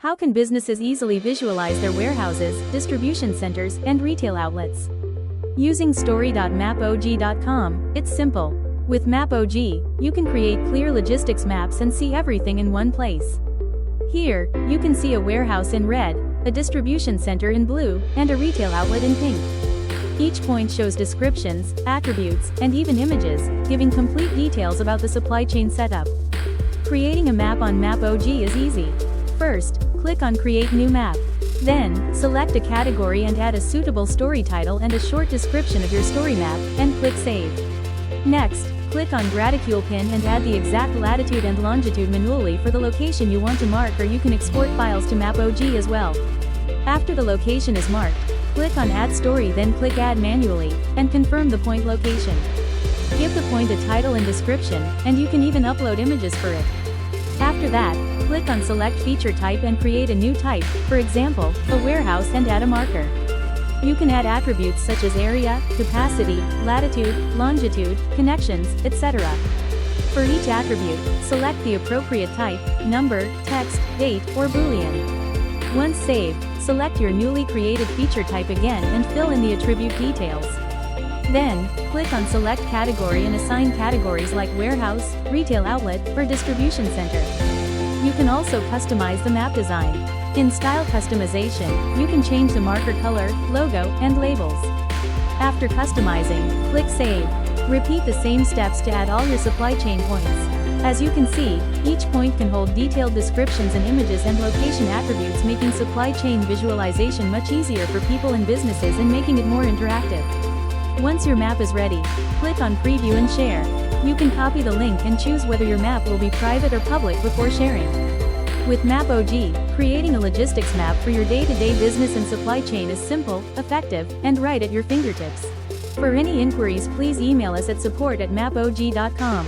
How can businesses easily visualize their warehouses, distribution centers, and retail outlets? Using story.mapog.com, it's simple. With MAPOG, you can create clear logistics maps and see everything in one place. Here, you can see a warehouse in red, a distribution center in blue, and a retail outlet in pink. Each point shows descriptions, attributes, and even images, giving complete details about the supply chain setup. Creating a map on MAPOG is easy. First, click on Create New Map. Then, select a category and add a suitable story title and a short description of your story map, and click Save. Next, click on Graticule Pin and add the exact latitude and longitude manually for the location you want to mark, or you can export files to MAPOG as well. After the location is marked, click on Add Story, then click Add Manually, and confirm the point location. Give the point a title and description, and you can even upload images for it. After that, click on Select Feature Type and create a new type, for example, a warehouse, and add a marker. You can add attributes such as area, capacity, latitude, longitude, connections, etc. For each attribute, select the appropriate type, number, text, date, or Boolean. Once saved, select your newly created feature type again and fill in the attribute details. Then, click on Select Category and assign categories like warehouse, retail outlet, or distribution center. You can also customize the map design. In Style Customization, you can change the marker color, logo, and labels. After customizing, click Save. Repeat the same steps to add all your supply chain points. As you can see, each point can hold detailed descriptions and images and location attributes, making supply chain visualization much easier for people and businesses and making it more interactive. Once your map is ready, click on Preview and Share. You can copy the link and choose whether your map will be private or public before sharing. With MAPOG, creating a logistics map for your day-to-day business and supply chain is simple, effective, and right at your fingertips. For any inquiries, please email us at support@mapog.com.